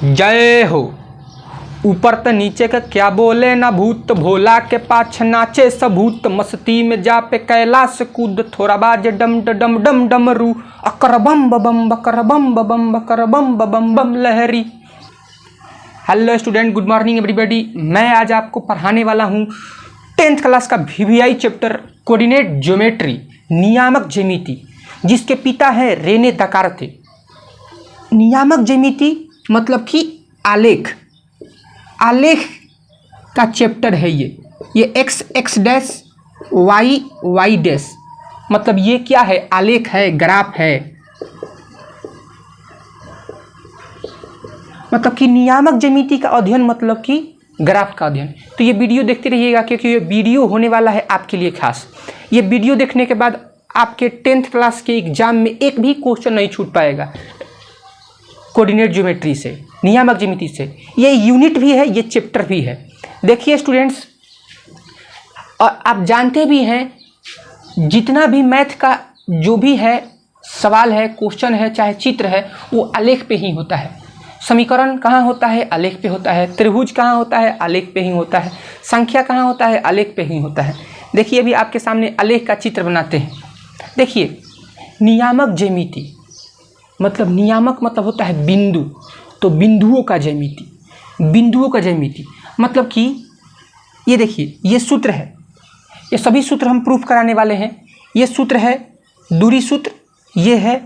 जय हो। ऊपर त नीचे का क्या बोले ना भूत, भोला के पाछ नाचे सबूत, मस्ती में जा पे कैलाश कूद, थोड़ा बाज डम डम डम डमरू, अकर बम बम बकर बम बम बकर बम बम बम लहरी। Hello student, good morning everybody. मैं आज आपको पढ़ाने वाला हूँ 10th क्लास का VVI चैप्टर कोऑर्डिनेट ज्योमेट्री, नियामक ज्यामिति, जिसके पिता है रेने दकार्ते। नियामक ज्यामिति मतलब कि आलेख, आलेख का चैप्टर है ये x x dash y y dash, मतलब ये क्या है? आलेख है, ग्राफ है। मतलब कि नियामक ज्यामिति का अध्ययन मतलब कि ग्राफ का अध्ययन। तो ये वीडियो देखते रहिएगा क्योंकि ये वीडियो होने वाला है आपके लिए खास। ये वीडियो देखने के बाद आपके 10th क्लास के एग्जाम में एक भी क्वेश्चन नहीं छूट पाएगा कोऑर्डिनेट ज्योमेट्री से, नियामक ज्यामिति से। ये यूनिट भी है, ये चैप्टर भी है। देखिए स्टूडेंट्स, और आप जानते भी हैं जितना भी मैथ का जो भी है सवाल है, क्वेश्चन है, चाहे चित्र है, वो आलेख पे ही होता है। समीकरण कहाँ होता है? आलेख पे होता है। त्रिभुज कहाँ होता है? आलेख पे ही होता है। संख्या कहाँ होता है? आलेख पे ही होता है। देखिए अभी आपके सामने आलेख का चित्र बनाते हैं। देखिए नियामक ज्यामिति मतलब, नियामक मतलब होता है बिंदु, तो बिंदुओं का ज्यामिति, बिंदुओं का ज्यामिति मतलब कि ये देखिए ये सूत्र है, ये सभी सूत्र हम प्रूफ कराने वाले हैं। ये सूत्र है दूरी सूत्र, ये है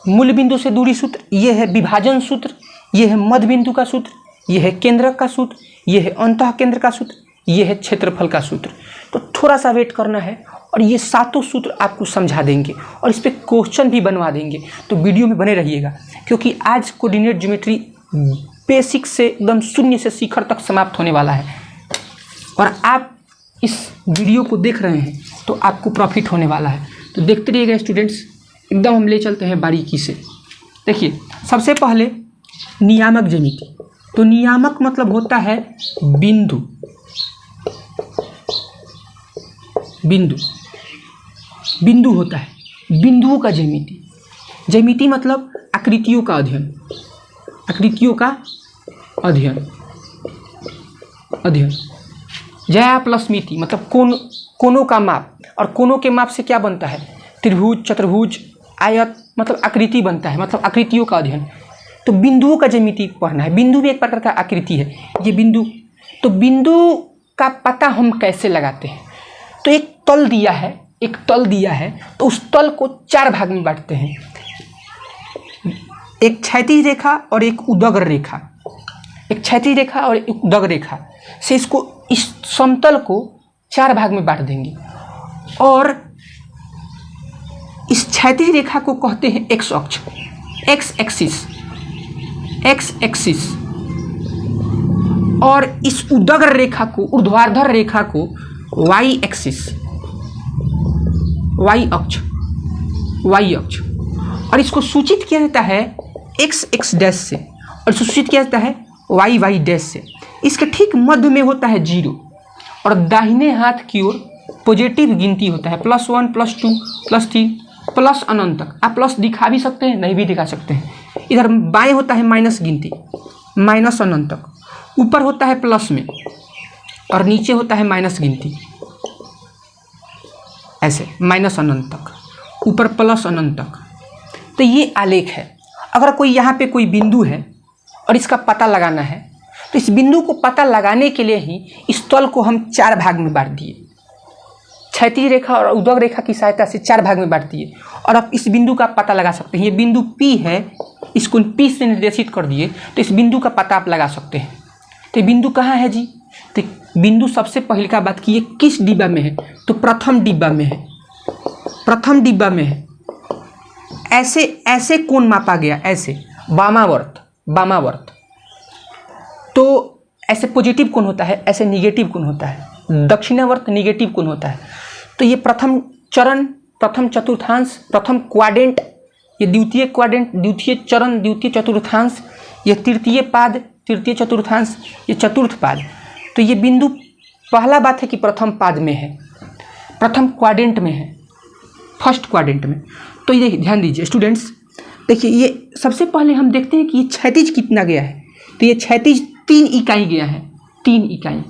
मूल बिंदु से दूरी सूत्र, ये है विभाजन सूत्र, ये है मध्य बिंदु का सूत्र, ये है केंद्रक का सूत्र, ये है अंतः केंद्र का सूत्र, ये है क्षेत्रफल का सूत्र। तो थोड़ा सा वेट करना है और ये सातों सूत्र आपको समझा देंगे और इस पर क्वेश्चन भी बनवा देंगे। तो वीडियो में बने रहिएगा क्योंकि आज कोऑर्डिनेट ज्योमेट्री बेसिक से एकदम शून्य से शिखर तक समाप्त होने वाला है और आप इस वीडियो को देख रहे हैं तो आपको प्रॉफिट होने वाला है। तो देखते रहिएगा स्टूडेंट्स, एकदम हम ले चलते हैं बारीकी से। देखिए सबसे पहले नियामक ज्यामिति, तो नियामक मतलब होता है बिंदु, बिंदु बिंदु होता है, बिंदुओं का ज्यामिति। ज्यामिति मतलब आकृतियों का अध्ययन, आकृतियों का अध्ययन, अध्ययन। ज्या प्लस मिति मतलब कोनों का माप, और कोनों के माप से क्या बनता है? त्रिभुज, चतुर्भुज, आयत, मतलब आकृति बनता है, मतलब आकृतियों का अध्ययन। तो बिंदुओं का ज्यामिति पढ़ना है। बिंदु भी एक प्रकार का आकृति है, ये बिंदु। तो बिंदु का पता हम कैसे लगाते हैं? तो एक तल दिया है, एक तल दिया है, तो उस तल को 4 भाग में बांटते हैं, एक क्षैतिज रेखा और एक उदग्र रेखा, एक क्षैतिज रेखा और एक उदग्र रेखा से इसको, इस समतल को 4 भाग में बांट देंगे। और इस क्षैतिज रेखा को कहते हैं एक्स अक्ष, एक्स एक्सिस, एक्स एक्सिस। और इस उदग्र रेखा को, ऊर्ध्वाधर रेखा को वाई एक्सिस, वाई अक्ष, वाई अक्ष। और इसको सूचित किया जाता है एक्स एक्स डैश से और सूचित किया जाता है वाई वाई डैश से। इसके ठीक मध्य में होता है 0 और दाहिने हाथ की ओर पॉजिटिव गिनती होता है, +1 +2 +3 प्लस अनंत तक। आप प्लस दिखा भी सकते हैं, नहीं भी दिखा सकते हैं। इधर बाएं होता है माइनस गिनती, माइनस अनंत तक। ऊपर होता है प्लस में और नीचे होता है माइनस गिनती, ऐसे माइनस अनंत तक, ऊपर प्लस अनंत तक। तो ये आलेख है। अगर कोई यहाँ पे कोई बिंदु है और इसका पता लगाना है, तो इस बिंदु को पता लगाने के लिए ही इस तल को हम 4 भाग में बांट दिए, क्षैतिज रेखा और उदग्र रेखा की सहायता से 4 भाग में बांट दिए। और आप इस बिंदु का पता लगा सकते हैं। ये बिंदु P है, इसको P से निर्देशित कर दिए तो इस बिंदु का पता आप लगा सकते हैं। तो बिंदु कहाँ है जी? तो बिंदु सबसे पहले का बात की ये किस डिब्बा में है? तो प्रथम डिब्बा में है, प्रथम डिब्बा में है। ऐसे ऐसे कोण मापा गया, ऐसे वामावर्त, वामावर्त। तो ऐसे पॉजिटिव कोण होता है, ऐसे निगेटिव कोण होता है, दक्षिणावर्त निगेटिव कोण होता है। तो ये प्रथम चरण, प्रथम चतुर्थांश, प्रथम क्वाड्रेंट, ये द्वितीय क्वाड्रेंट, द्वितीय चरण, द्वितीय चतुर्थांश, ये तृतीय पाद, तृतीय चतुर्थांश, ये चतुर्थ पाद। तो ये बिंदु पहला बात है कि प्रथम पाद में है, प्रथम क्वाड्रेंट में है, फर्स्ट क्वाड्रेंट में। तो ये ध्यान दीजिए स्टूडेंट्स, देखिए ये सबसे पहले हम देखते हैं कि ये क्षैतिज कितना गया है। तो ये क्षैतिज 3 इकाई गया है, 3 इकाई।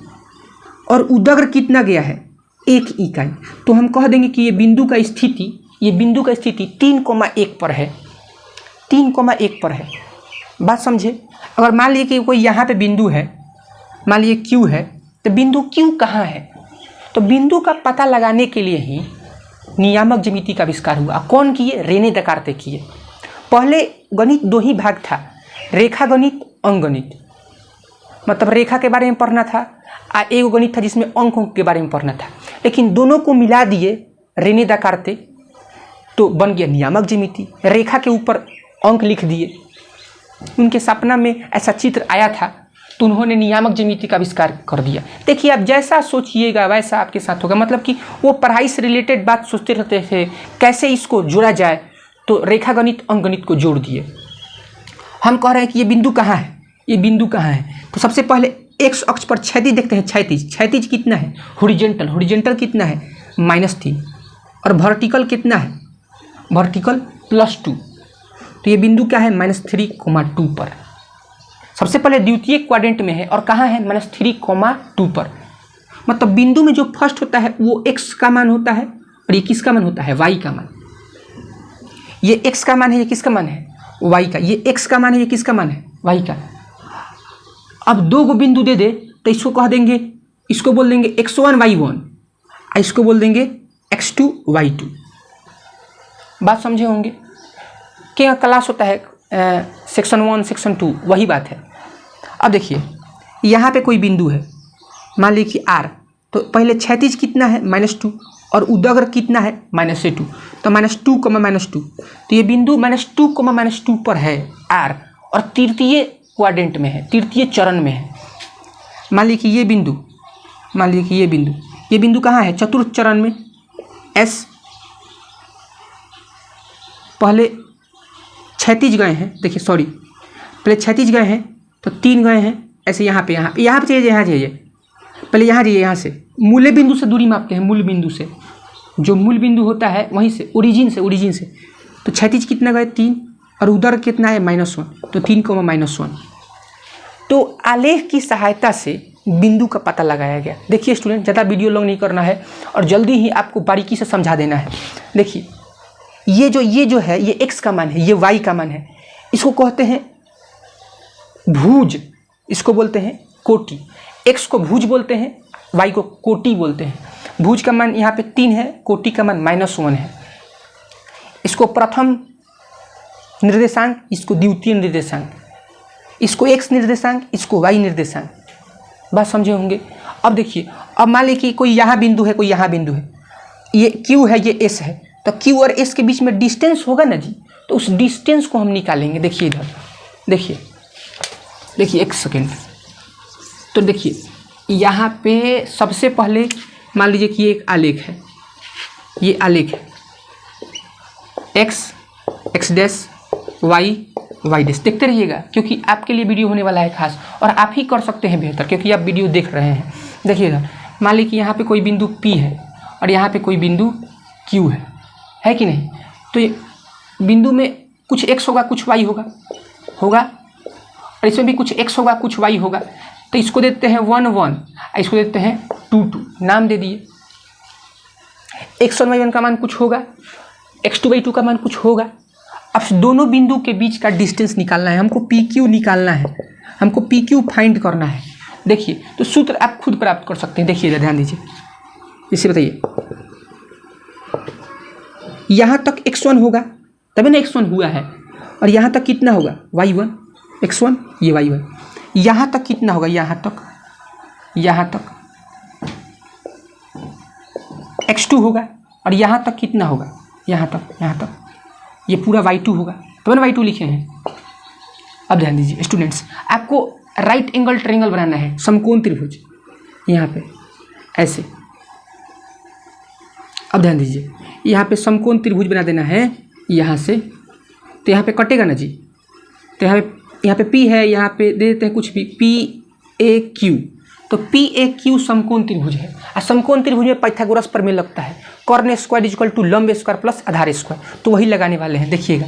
और उदग्र कितना गया है, 1 इकाई। तो हम कह देंगे कि ये बिंदु का स्थिति 3,1 पर है, 3,1 पर है। बात समझे। अगर मान लीजिए कि कोई यहाँ पे बिंदु है, मान लीजिए Q है, तो बिंदु Q कहाँ है। तो बिंदु का पता लगाने के लिए ही नियामक ज्यामिति का आविष्कार हुआ। कौन किए, रेने देकार्ते किए। पहले गणित 2 ही भाग था, रेखा गणित, अंक गणित। मतलब रेखा के बारे में पढ़ना था, एक गणित था जिसमें अंकों के बारे में पढ़ना था। लेकिन दोनों को मिला दिए रेने देकार्ते, तो बन गया नियामक ज्यामिति। रेखा के ऊपर अंक लिख दिए। उनके सपना में ऐसा चित्र आया था, तो उन्होंने नियामक ज्यामिति का आविष्कार कर दिया। देखिए आप जैसा सोचिएगा वैसा आपके साथ होगा। मतलब कि वो पढ़ाई से रिलेटेड बात सोचते रहते थे, कैसे इसको जोड़ा जाए, तो रेखा गणित, अंक गणित को जोड़ दिए। हम कह रहे हैं कि ये बिंदु कहाँ है, ये बिंदु कहाँ है। तो सबसे पहले एक्स अक्ष पर क्षैतिज देखते हैं। क्षैतिज कितना है, हॉरिजॉन्टल कितना है, -3। और वर्टिकल कितना है, वर्टिकल +2। तो ये बिंदु क्या है, -3,2 पर। सबसे पहले द्वितीय क्वाड्रेंट में है और कहाँ है, -3,2 पर। मतलब बिंदु में जो फर्स्ट होता है वो x का मान होता है, और ये किसका मान होता है, y का मान। ये x का मान है, ये किसका मान है, y का। ये x का मान है, ये किसका मान है, y का। अब 2 गो बिंदु दे दे तो इसको कह देंगे, इसको बोल देंगे x1 y1, और इसको बोल देंगे x2 y2। बात समझे होंगे। क्या क्लास होता है, सेक्शन 1 सेक्शन 2, वही बात है। अब देखिए यहाँ पे कोई बिंदु है, मान लीजिए कि R। तो पहले क्षैतिज कितना है, -2, और उदग्र कितना है, -2। तो -2, -2। तो ये बिंदु -2, -2 पर है R, और तृतीय क्वाड्रेंट में है, तृतीय चरण में है। मान लीजिए कि ये बिंदु कहाँ है, चतुर्थ चरण में, S। पहले क्षैतिज गए हैं, देखिए सॉरी, पहले क्षैतिज गए हैं तो 3 गए हैं, ऐसे यहाँ पे चाहिए, पहले यहाँ जाइए, यहाँ से मूल बिंदु से दूरी मापते हैं, मूल बिंदु से, जो मूल बिंदु होता है वहीं से, ओरिजिन से। तो क्षैतिज कितना गए, 3, और उदग्र कितना है, -1। तो 3, -1। तो आलेख की सहायता से बिंदु का पता लगाया गया। देखिए स्टूडेंट, ज़्यादा वीडियो लॉन्ग नहीं करना है और जल्दी ही आपको बारीकी से समझा देना है। देखिए ये जो है, ये x का मान है, ये y का मान है। इसको कहते हैं भुज, इसको बोलते हैं कोटि। x को भुज बोलते हैं, y को कोटि बोलते हैं। भुज का मान यहाँ पे 3 है, कोटि का मान -1 है। इसको प्रथम निर्देशांक, इसको द्वितीय निर्देशांक, इसको x निर्देशांक, इसको y निर्देशांक। बात समझे होंगे। अब देखिए, अब मान लीजिए कि कोई यहाँ बिंदु है, कोई यहाँ बिंदु है, ये Q है, ये S है। तो Q और S के बीच में डिस्टेंस होगा ना जी, तो उस डिस्टेंस को हम निकालेंगे। देखिए इधर, देखिए 1 सेकेंड। तो देखिए यहाँ पे सबसे पहले मान लीजिए कि ये एक आलेख है, ये आलेख है, x डैश y डैश। देखते रहिएगा क्योंकि आपके लिए वीडियो होने वाला है खास, और आप ही कर सकते हैं बेहतर क्योंकि आप वीडियो देख रहे हैं। देखिए इधर मान लीजिए कि यहाँ पे कोई बिंदु P है और यहाँ पे कोई बिंदु Q है कि नहीं। तो ये बिंदु में कुछ x होगा, कुछ y होगा, और इसमें भी कुछ x होगा, कुछ y होगा। तो इसको देते हैं 1 1, इसको देते हैं 2 2, नाम दे दिए। x1 y1 का मान कुछ होगा, x2 y2 का मान कुछ होगा। अब दोनों बिंदु के बीच का डिस्टेंस निकालना है, हमको PQ निकालना है, हमको PQ फाइंड करना है। देखिए तो सूत्र आप खुद प्राप्त कर सकते हैं। देखिए इधर ध्यान दीजिए, इसे बताइए, यहाँ तक x1 होगा तभी ना x1 हुआ है, और यहाँ तक कितना होगा y1, x1 ये y1। यहाँ तक कितना होगा, यहाँ तक x2 होगा, और यहाँ तक कितना होगा, यहाँ तक ये पूरा y2 होगा, तो मैंने y2 लिखे हैं। अब ध्यान दीजिए स्टूडेंट्स, आपको राइट एंगल ट्रायंगल बनाना है, समकोण त्रिभुज, यहाँ पे ऐसे। अब ध्यान दीजिए, यहाँ पे समकोण त्रिभुज बना देना है यहाँ से। तो यहाँ पे कटेगा ना जी, तो यहाँ पे P है, यहाँ पे दे देते हैं कुछ भी PAQ। तो PAQ समकोण त्रिभुज है, और समकोण त्रिभुज में पाइथागोरस प्रमेय लगता है, कर्ण स्क्वायर इक्वल टू लंब स्क्वायर प्लस आधार स्क्वायर। तो वही लगाने वाले हैं। देखिएगा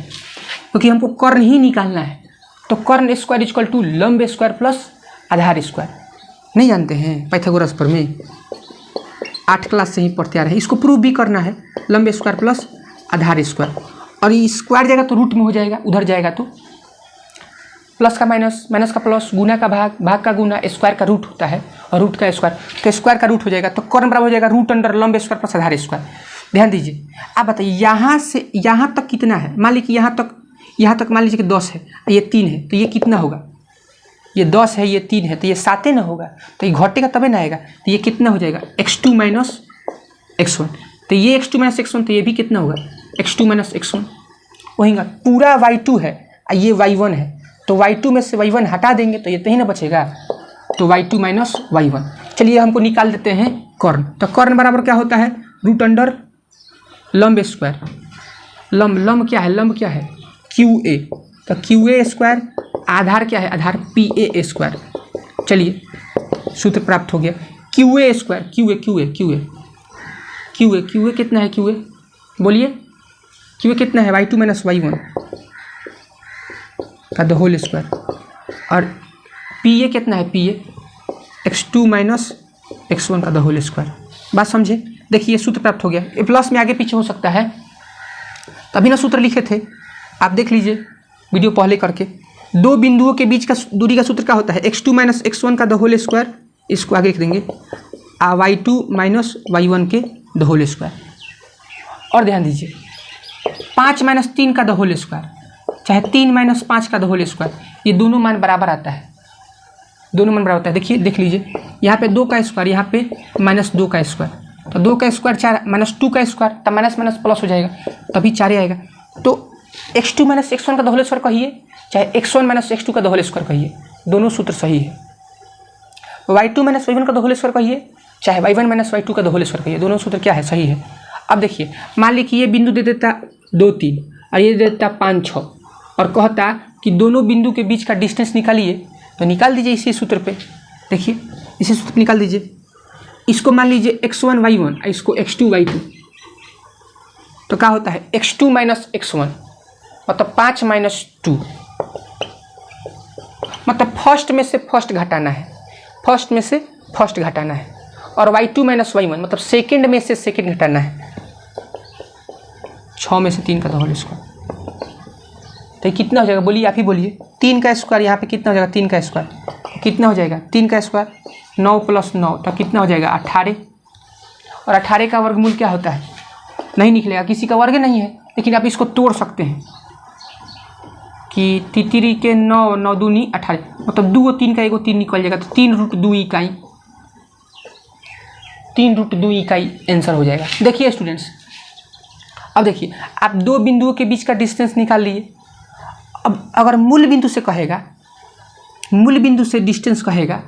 क्योंकि हमको कर्ण ही निकालना है। तो कर्ण स्क्वायर इक्वल टू लंब स्क्वायर प्लस आधार स्क्वायर। नहीं जानते हैं पाइथागोरस पर में 8 क्लास से ही पढ़ते आ रहे हैं। इसको प्रूव भी करना है, लंब स्क्वायर प्लस आधार स्क्वायर। और ये स्क्वायर जाएगा तो रूट में हो जाएगा, उधर जाएगा तो प्लस का माइनस, माइनस का प्लस, गुना का भाग, भाग का गुना, स्क्वायर का रूट होता है और रूट का स्क्वायर, तो स्क्वायर का रूट हो जाएगा। तो कर्ण बराबर हो जाएगा रूट अंडर लंब स्क्वायर प्लस आधार स्क्वायर। ध्यान दीजिए, आप बताइए यहाँ से यहाँ तक कितना है। मान लीजिए कि यहाँ तक मान लीजिए कि 10 है, ये 3 है, तो ये कितना होगा? ये 10 है, ये 3 है, तो ये 7 ना होगा, तो ये घटेगा तबे ना आएगा। तो ये कितना हो जाएगा? x2 minus x1। तो ये x2 माइनस x1, तो ये भी कितना होगा? x2 minus x1। वही का पूरा y2 है, ये y1 है, तो y2 में से y1 हटा देंगे तो ये तो ही ना बचेगा, तो y2 माइनस y1। चलिए हमको निकाल देते हैं कर्ण। तो कर्ण बराबर क्या होता है? रूट अंडर लंब स्क्वायर, लंब क्या है? लंब क्या है? QA। तो QA स्क्वायर, आधार क्या है? आधार PA स्क्वायर। चलिए सूत्र प्राप्त हो गया। QA स्क्वायर, QA कितना है? QA बोलिए, QA कितना है? y2 माइनस y1 का द होल स्क्वायर। और PA कितना है? PA x2 माइनस x1 का द होल स्क्वायर। बात समझे? देखिए सूत्र प्राप्त हो गया। ये प्लस में आगे पीछे हो सकता है, तभी ना सूत्र लिखे थे, आप देख लीजिए वीडियो पहले करके। दो बिंदुओं के बीच का दूरी का सूत्र क्या होता है? x2 माइनस x1 का द होल स्क्वायर, इसको आगे लिख देंगे y2 माइनस y1 के द होल स्क्वायर। और ध्यान दीजिए 5 माइनस 3 का द होल स्क्वायर, चाहे 3 माइनस 5 का द होल स्क्वायर, ये दोनों मान बराबर आता है, दोनों मान बराबर होता है। देखिए देख लीजिए, यहाँ पे 2 का स्क्वायर, यहाँ पे माइनस 2 का स्क्वायर, तो 2 का स्क्वायर 4 माइनस 2 का स्क्वायर, तब माइनस माइनस प्लस हो जाएगा, तभी 4 आएगा। तो x2 माइनस x1 का द होल स्क्वायर कहिए, चाहे x1 माइनस x2 का द होल स्क्वायर कहिए, दोनों सूत्र सही है। y2 माइनस y1 का द होल स्क्वायर कहिए, चाहे y1 माइनस y2 का द होल स्क्वायर कहिए, दोनों सूत्र क्या है? सही है। अब देखिए, मान ली कि ये बिंदु दे देता 2 3 और ये दे देता 5 6 और कहता कि दोनों बिंदु के बीच का डिस्टेंस निकालिए, तो निकाल दीजिए इसी सूत्र पे। देखिए इसी सूत्र पे निकाल दीजिए। इसको मान लीजिए x1 y1, इसको x2 y2, तो क्या होता है? x2 माइनस x1 मतलब 5 माइनस 2, मतलब फर्स्ट में से फर्स्ट घटाना है, फर्स्ट में से फर्स्ट घटाना है। और y2 माइनस y1 मतलब सेकंड में से सेकंड घटाना है, 6 में से 3 का द होल स्क्वायर। तो ये कितना हो जाएगा? बोलिए, आप ही बोलिए। 3 का स्क्वायर यहाँ पे कितना हो जाएगा? 3 का स्क्वायर कितना हो जाएगा? 3 का स्क्वायर 9 प्लस 9, तो कितना हो जाएगा? 18। और 18 का वर्गमूल क्या होता है? नहीं निकलेगा, किसी का वर्ग नहीं है, लेकिन आप इसको तोड़ सकते हैं कि 3 के 9 9 दूनी 18, मतलब 2 और 3 का 1 3 निकल जाएगा, तो 3 रूट 2 इकाई, 3 रूट 2 इकाई आंसर हो जाएगा। देखिए स्टूडेंट्स, अब देखिए आप दो बिंदुओं के बीच का डिस्टेंस निकाल लिए। अब अगर मूल बिंदु से कहेगा, मूल बिंदु से डिस्टेंस कहेगा,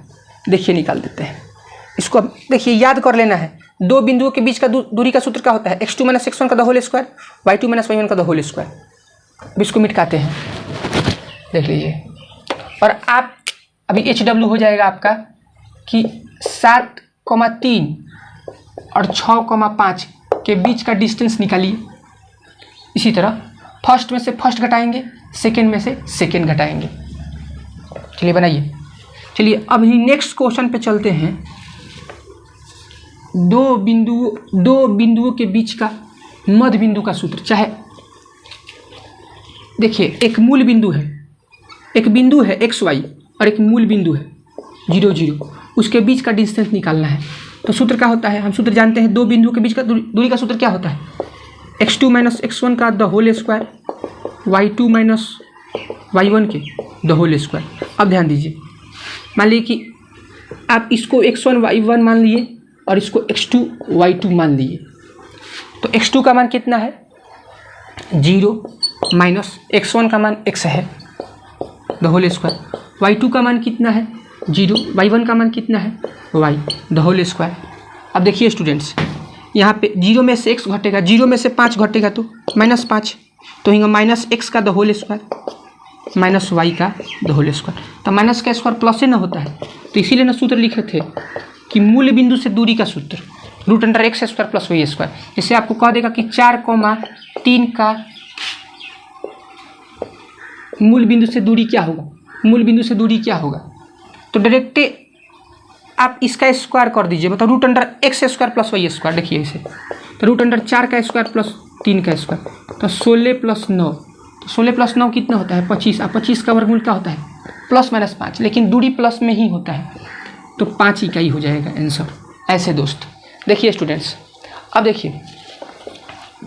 देखिए निकाल देते हैं इसको। अब देखिए याद कर लेना है, दो बिंदुओं के बीच का दूरी का सूत्र क्या होता है? x2 माइनस x1 का the whole square, y2 minus y1 का द होल स्क्वायर। अब इसको मिटाते हैं, देख लीजिए। और आप अभी HW हो जाएगा आपका कि 7,3 और 6,5 के बीच का डिस्टेंस निकालिए। इसी तरह फर्स्ट में से फर्स्ट घटाएंगे, सेकेंड में से सेकेंड घटाएंगे। चलिए बनाइए। चलिए अब नेक्स्ट क्वेश्चन पे चलते हैं। दो बिंदुओं के बीच का मध्य बिंदु का सूत्र, चाहे देखिए एक मूल बिंदु है, एक बिंदु है XY और एक मूल बिंदु है 0 0, उसके बीच का डिस्टेंस निकालना है। तो सूत्र क्या होता है? हम सूत्र जानते हैं, दो बिंदुओं के बीच का दूरी का सूत्र क्या होता है? x2 माइनस x1 का the whole square, y2 minus y1 के द होल स्क्वायर। अब ध्यान दीजिए, मान लीजिए कि आप इसको x1 y1 मान लिए और इसको x2 y2 मान लिए, तो x2 का मान कितना है? 0 माइनस x1 का मान x है द होल स्क्वायर, y2 का मान कितना है? 0, y1 का मान कितना है? y the whole square. अब देखिए स्टूडेंट्स, यहाँ पे 0 में से x घटेगा, 0 में से 5 घटेगा तो -5, तो यहाँ माइनस x का the whole square minus y का द होल स्क्वायर। तो माइनस का स्क्वायर प्लस से ना होता है, तो इसीलिए ना सूत्र लिखे थे कि मूल बिंदु से दूरी का सूत्र √x² प्लस y²। जैसे आपको कह देगा कि 4,3 का मूल बिंदु से दूरी क्या होगा, मूल बिंदु से दूरी क्या होगा, तो डायरेक्ट आप इसका स्क्वायर कर दीजिए, मतलब root under x square plus y square. देखिए इसे, तो रूट अंडर 4 का स्क्वायर प्लस 3 का स्क्वायर, तो 16 प्लस 9, तो 16 प्लस 9 कितना होता है 25, और 25 का वर्गमूल क्या होता है प्लस माइनस 5, लेकिन दूरी प्लस में ही होता है, तो 5 इकाई हो जाएगा आंसर। ऐसे दोस्त देखिए स्टूडेंट्स, अब देखिए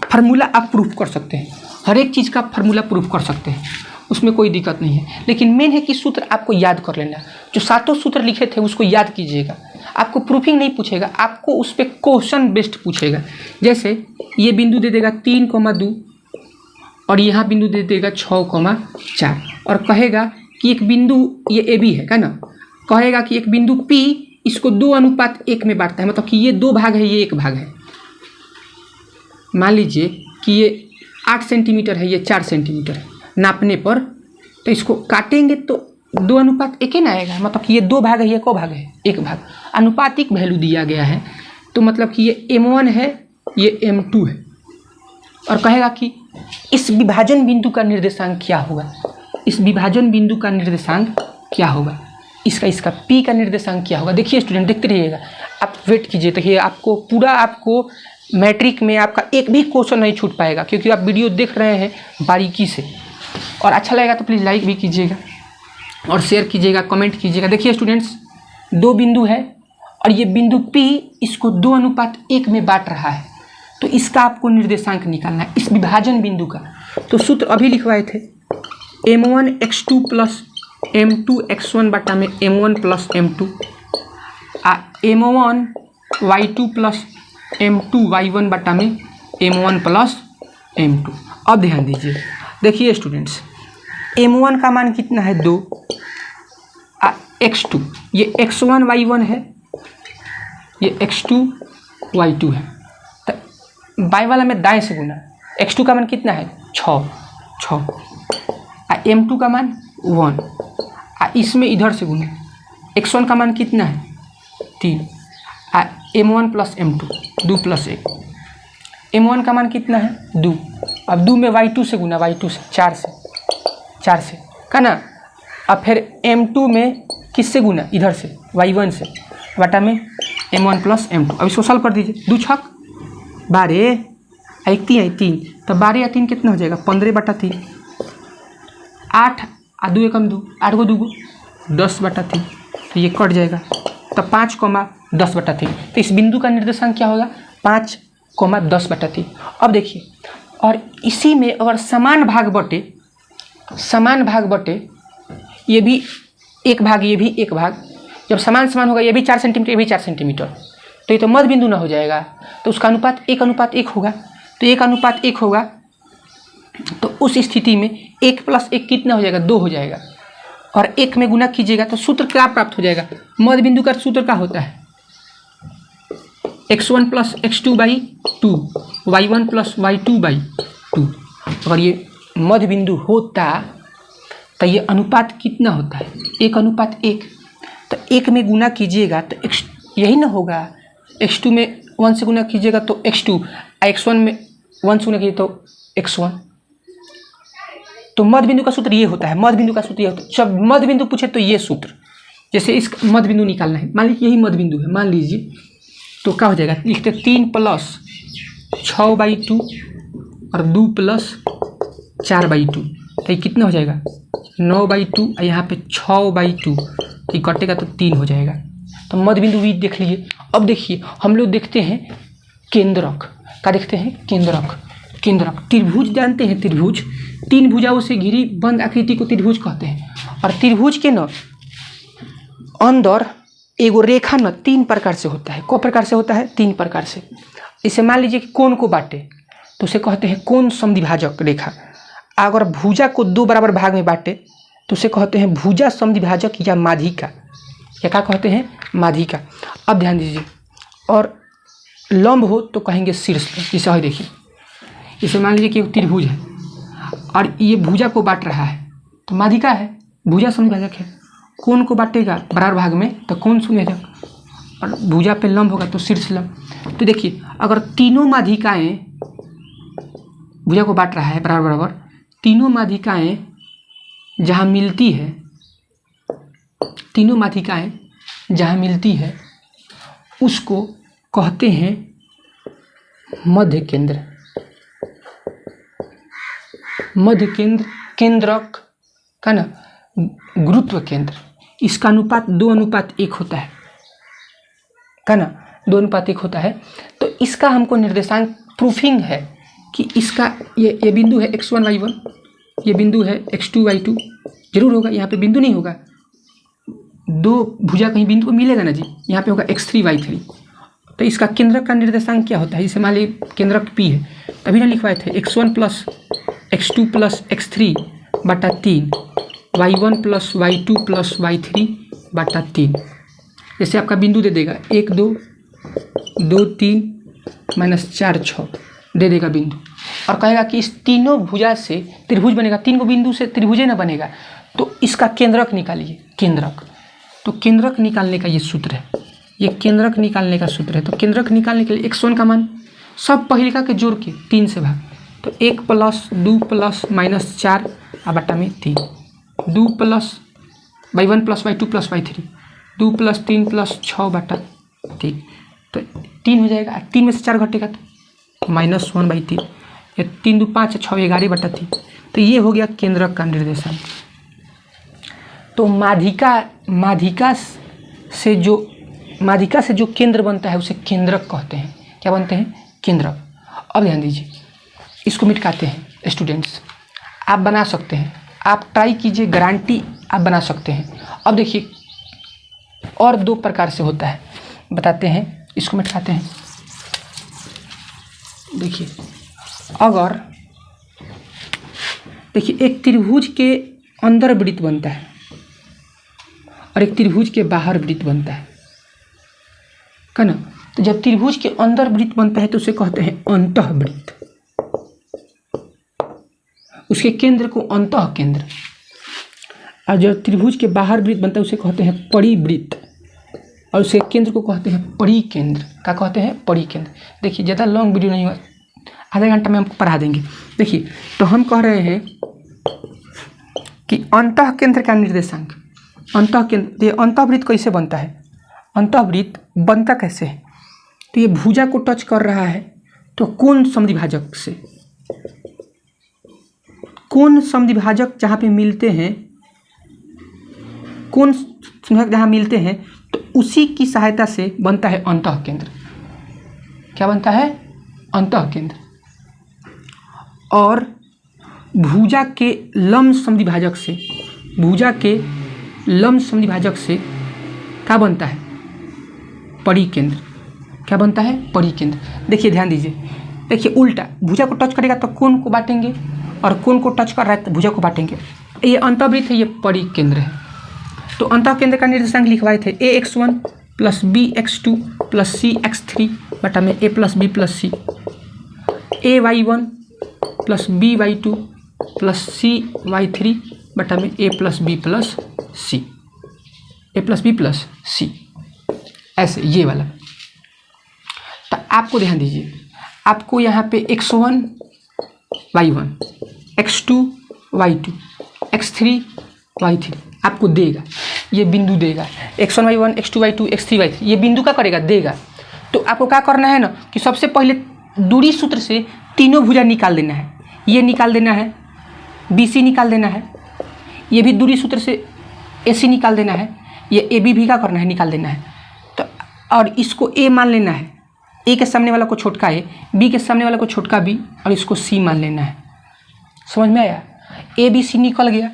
फार्मूला आप प्रूफ कर सकते हैं, हर एक चीज़ का फार्मूला प्रूफ कर सकते हैं, उसमें कोई दिक्कत नहीं है, लेकिन मेन है कि सूत्र आपको याद कर लेना। जो 7 सूत्र लिखे थे उसको याद कीजिएगा, आपको प्रूफिंग नहीं पूछेगा, आपको उस पर क्वेश्चन बेस्ड पूछेगा। जैसे ये बिंदु दे देगा 3,2 और यहाँ बिंदु दे देगा 6,4 और कहेगा कि एक बिंदु ये ए बी है ना, कहेगा कि एक बिंदु P इसको 2:1 में बांटता है, मतलब कि ये 2 भाग है, ये 1 भाग है। मान लीजिए कि ये 8 सेंटीमीटर है, ये 4 सेंटीमीटर है, नापने पर तो इसको काटेंगे तो 2:1 ना आएगा, मतलब कि ये 2 भाग है, ये को भाग है 1 भाग, अनुपातिक वैल्यू दिया गया है, तो मतलब कि ये M1 है, ये M2 है, और कहेगा कि इस विभाजन बिंदु का निर्देशांक क्या होगा, इस विभाजन बिंदु का निर्देशांक क्या होगा, इसका P का निर्देशांक क्या होगा। देखिए स्टूडेंट देखते रहिएगा, आप वेट कीजिए, देखिए आपको पूरा आपको मैट्रिक में आपका एक भी क्वेश्चन नहीं छूट पाएगा, क्योंकि आप वीडियो देख रहे हैं बारीकी से, और अच्छा लगेगा तो प्लीज़ लाइक भी कीजिएगा और शेयर कीजिएगा, कमेंट कीजिएगा। देखिए स्टूडेंट्स 2 बिंदु है और ये बिंदु P इसको 2:1 में बांट रहा है, तो इसका आपको निर्देशांक निकालना है इस विभाजन बिंदु का। तो सूत्र अभी लिखवाए थे, M1x2 प्लस M2x1 बटा में M1 plus M2, M1y2 plus M2y1 बटा में M1 प्लस M2। अब ध्यान दीजिए, देखिए स्टूडेंट्स M1 का मान कितना है 2, x2 ये x1 y1 है, ये x2 y2 है, तो बाई वाला में दाएं से गुना, x2 का मान कितना है 6, M2 का मान 1, इसमें इधर से गुना, x1 का मान कितना है 3, M1 plus M2 2 plus 1, M1 का मान कितना है 2, अब 2 में y2 से गुना, y2 से 4 से का ना, अब फिर M2 में किससे गुना, इधर से y1 से बटा में M1 प्लस M2। अब इसको सॉल्व कर दीजिए, 2 छक 12, 1 3, तो 12 या 3 कितना हो जाएगा 15/3, 8 और 2 एकम 2, 8 को 2 को 10/3, तो ये कट जाएगा, तो 5,10/3, तो इस बिंदु का निर्देशांक क्या होगा 5,10/3। अब देखिए, और इसी में अगर समान भाग बटे ये भी 1 भाग, ये भी 1 भाग, जब समान होगा, ये भी 4 सेंटीमीटर, ये भी 4 सेंटीमीटर, तो ये तो मध्य बिंदु ना हो जाएगा, तो उसका अनुपात 1:1 होगा, तो 1:1 होगा, तो उस स्थिति में 1 + 1 कितना हो जाएगा 2 हो जाएगा, और 1 में गुना कीजिएगा तो सूत्र क्या प्राप्त हो जाएगा, मध्य बिंदु का सूत्र क्या होता है x1 + x2/2 y1 + y2/2। अगर ये मध्य बिंदु होता तो ये अनुपात कितना होता है 1:1, तो 1 में गुना कीजिएगा तो x यही ना होगा, x2 में 1 से गुना कीजिएगा तो x2, x1 में 1 से गुना कीजिए तो x1। तो मध्य बिंदु का सूत्र ये होता है, मध्य बिंदु का सूत्र ये होता है। जब मध्य बिंदु पूछे तो ये सूत्र, जैसे इस मध्य बिंदु निकालना है, मान लीजिए यही मध्य बिंदु है, मान लीजिए, तो क्या हो जाएगा, लिखते 3 + 6/2 और 2 + 4/2, तो ये कितना हो जाएगा 9/2, और यहाँ पे 6/2, तो ये कटेगा तो 3 हो जाएगा। तो मध्य बिंदु भी देख लीजिए। अब देखिए हम लोग देखते हैं केंद्रक, क्या देखते हैं केंद्रक, त्रिभुज जानते हैं, त्रिभुज 3 भुजाओं से घिरी बंद आकृति को त्रिभुज कहते हैं, और त्रिभुज के न अंदर एगो रेखा न 3 प्रकार से होता है। को प्रकार से होता है 3 प्रकार से। इसे मान लीजिए कि कोण को बांटे तो उसे कहते हैं कोण समद्विभाजक रेखा। अगर भुजा को 2 बराबर भाग में बांटे तो उसे कहते हैं भुजा समद्विभाजक या माध्यिका, या क्या कहते हैं माध्यिका। अब ध्यान दीजिए, और लंब हो तो कहेंगे शीर्ष। जैसे है देखिए, इसे मान लीजिए कि एक त्रिभुज है और ये भुजा को बांट रहा है तो माध्यिका है, भुजा समद्विभाजक है। कोण को बांटेगा बराबर भाग में तो कोण समद्विभाजक, और भुजा पे लंब होगा तो शीर्ष लंब। तो देखिए अगर तीनों माध्यिकाएं भुजा को बांट रहा है बराबर बराबर, तीनों माध्यिकाएं जहाँ मिलती है, तीनों माध्यिकाएं जहाँ मिलती है उसको कहते हैं मध्य केंद्र। मध्य केंद्र, केंद्रक का ना गुरुत्व केंद्र। इसका अनुपात 2:1 होता है का ना, 2:1 होता है। तो इसका हमको निर्देशांक प्रूफिंग है कि इसका ये बिंदु है x1 y1, ये बिंदु है x2 y2, जरूर होगा, यहाँ पे बिंदु नहीं होगा, दो भुजा कहीं बिंदु मिलेगा ना जी, यहाँ पे होगा x3 y3। तो इसका केंद्रक का निर्देशांक क्या होता है, जैसे मान लीजिए केंद्रक P है, तभी ना लिखवाए थे x1 plus x2 plus x3 बटा 3, y1 plus y2 plus y3 बटा 3। जैसे आपका बिंदु दे देगा 1 2 2 3 -4 6 दे देगा बिंदु, और कहेगा कि इस तीनों भुजा से त्रिभुज बनेगा, 3 को बिंदु से त्रिभुज ना बनेगा, तो इसका केंद्रक निकालिए, केंद्रक। तो केंद्रक निकालने का ये सूत्र है, ये केंद्रक निकालने का सूत्र है। तो केंद्रक निकालने के लिए x1 का मान सब पहिलिका के जोड़ के 3 से भाग, तो 1 प्लस 2 प्लस -4 बटा में 3, 2 plus y1 plus y2 plus y3, 2 plus 3 plus 6 बटा 3, तो 3 हो जाएगा। 3 में से 4 घटेगा तो -1/3, ये 3 2 5 6 11 बटा 3। तो ये हो गया केंद्रक का निर्देशांक। तो माध्यिका से जो केंद्र बनता है उसे केंद्रक कहते हैं। क्या बनते हैं? केंद्रक। अब ध्यान दीजिए, इसको मिटाते हैं स्टूडेंट्स, आप बना सकते हैं, आप ट्राई कीजिए, गारंटी आप बना सकते हैं। अब देखिए और 2 प्रकार से होता है, बताते हैं, इसको मिटाते हैं। देखिए अगर एक त्रिभुज के अंदर वृत्त बनता है और एक त्रिभुज के बाहर वृत्त बनता है का ना, तो जब त्रिभुज के अंदर वृत्त बनता है तो उसे कहते हैं अंतःवृत्त, उसके केंद्र को अंतः केंद्र। और जब त्रिभुज के बाहर वृत्त बनता है उसे कहते हैं परिवृत्त, और उसके केंद्र को कहते हैं परिकेंद्र। क्या कहते हैं? परिकेंद्र। देखिए ज़्यादा लॉन्ग वीडियो नहीं हुआ, आधा घंटा में हम पढ़ा देंगे। देखिए तो हम कह रहे हैं कि अंतः केंद्र का निर्देशांक, अंतः केंद्र, ये अंतःवृत्त कैसे बनता है? अंतःवृत्त बनता कैसे है? तो ये भुजा को टच कर रहा है, तो कोण समद्विभाजक से, कोण समद्विभाजक जहाँ पे मिलते हैं, कोण समद्विभाजक जहाँ मिलते हैं, तो उसी की सहायता से बनता है अंतः केंद्र। क्या बनता है? अंतः केंद्र। और भुजा के लंब समद्विभाजक से, भुजा के लंब समद्विभाजक से क्या बनता है? परिकेंद्र। क्या बनता है? परिकेंद्र। देखिए ध्यान दीजिए, देखिए उल्टा, भुजा को टच करेगा तो कोण को बांटेंगे, और कोण को टच कर रहा है तो भुजा को बांटेंगे। ये अंतःवृत्त है, ये परिकेंद्र है। तो अंतः केंद्र का निर्देशांक लिखवाए थे ax1 plus bx2 plus cx3 बटा में a plus b plus c, ay1 plus by2 plus cy3 बटा में a plus b plus c, a plus b plus c, ऐसे ये वाला। तो आपको ध्यान दीजिए, आपको यहाँ पे x1 y1, x2 y2, x3 y3 आपको देगा, ये बिंदु देगा, x1 y1 x2 y2 x3 y3, ये बिंदु क्या करेगा? देगा। तो आपको क्या करना है ना कि सबसे पहले दूरी सूत्र से तीनों भुजा निकाल देना है, ये निकाल देना है, BC निकाल देना है, ये भी दूरी सूत्र से AC निकाल देना है, ये AB भी क्या करना है? निकाल देना है। तो और इसको A मान लेना है, A के सामने वाला को छोटका A, B के सामने वाला को छोटका B, और इसको C मान लेना है। समझ में आया? ABC निकल गया,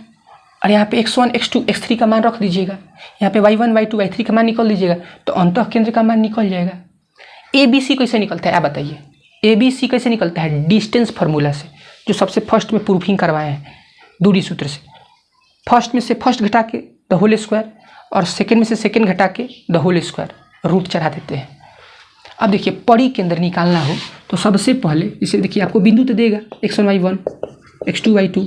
और यहाँ पे x1 x2 x3 का मान रख दीजिएगा, यहाँ पे y1 y2 y3 का मान निकल दीजिएगा, तो अंतः केंद्र का मान निकल जाएगा। ABC कैसे निकलता है आप बताइए? ABC कैसे निकलता है? डिस्टेंस फार्मूला से, जो सबसे फर्स्ट में प्रूफिंग करवाए हैं दूरी सूत्र से। फर्स्ट में से फर्स्ट घटा के द होल स्क्वायर, और सेकेंड में से सेकेंड घटा के द होल स्क्वायर, रूट चढ़ा देते हैं। अब देखिए परिकेंद्र निकालना हो तो सबसे पहले इसे देखिए, आपको बिंदु तो देगा x1 y1 x2 y2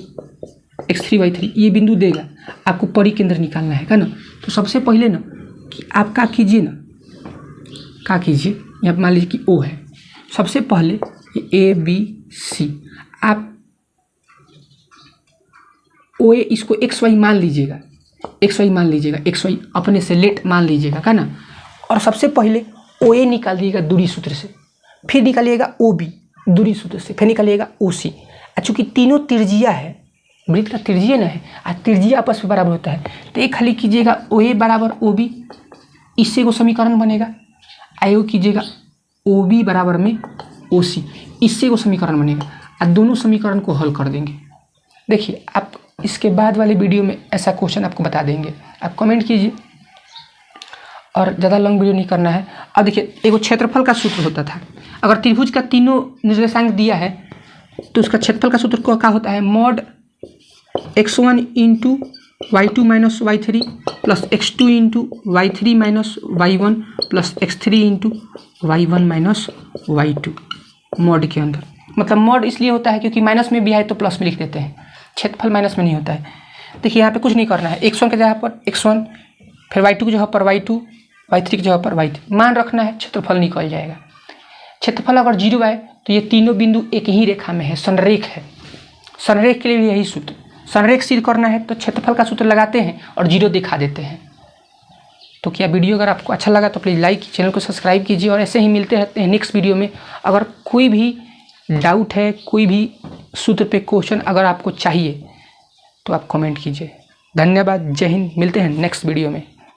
x3 y3, ये बिंदु देगा, आपको परिकेंद्र निकालना है ना। तो सबसे पहले ना कि आप क्या कीजिए ना, क्या कीजिए, यहाँ मान लीजिए कि O है, सबसे पहले ये A B C, आप ओ ए इसको एक्स वाई मान लीजिएगा, एक्स वाई मान लीजिएगा, एक्स वाई अपने से लेट मान लीजिएगा का ना। और सबसे पहले ओ ए निकालिएगा दूरी सूत्र से, फिर निकालिएगा ओ बी दूरी सूत्र से, फिर निकालिएगा ओ सी। चूँकि तीनों त्रिज्या है, वृत्त का त्रिज्या ना है, त्रिज्या आपस में बराबर होता है, तो एक खाली कीजिएगा ओ ए बराबर ओ बी, इससे वो समीकरण बनेगा। आयो कीजिएगा ओ बी बराबर में ओ सी, इससे वो समीकरण बनेगा। और दोनों समीकरण को हल कर देंगे। देखिए आप इसके बाद वाले वीडियो में ऐसा क्वेश्चन आपको बता देंगे, आप कमेंट कीजिए और ज़्यादा लॉन्ग वीडियो नहीं करना है। अब देखिए एगो क्षेत्रफल का सूत्र होता था, अगर त्रिभुज का तीनों निर्देशांक दिया है तो उसका क्षेत्रफल का सूत्र क्या होता है, mod x1 into y2 minus y3 plus x2 into y3 minus y1 plus x3 into y1 minus y2 mod के अंदर। मतलब मॉड इसलिए होता है क्योंकि माइनस में भी है तो प्लस में लिख देते हैं, क्षेत्रफल माइनस में नहीं होता है। देखिए यहाँ पे कुछ नहीं करना है, x1 की जगह पर x1, फिर y2 की जगह पर y2, y3 की जगह पर y3 मान रखना है, क्षेत्रफल निकल जाएगा। क्षेत्रफल अगर 0 आए तो ये तीनों बिंदु एक ही रेखा में है, संरेख है। संरेख के लिए भी यही सूत्र, संरेख सिद्ध करना है तो क्षेत्रफल का सूत्र लगाते हैं और 0 दिखा देते हैं। तो क्या वीडियो अगर आपको अच्छा लगा तो प्लीज़ लाइक, चैनल को सब्सक्राइब कीजिए और ऐसे ही मिलते रहते हैं नेक्स्ट वीडियो में। अगर कोई भी डाउट है, कोई भी सूत्र पे क्वेश्चन अगर आपको चाहिए तो आप कमेंट कीजिए। धन्यवाद, जय हिंद, मिलते हैं नेक्स्ट वीडियो में।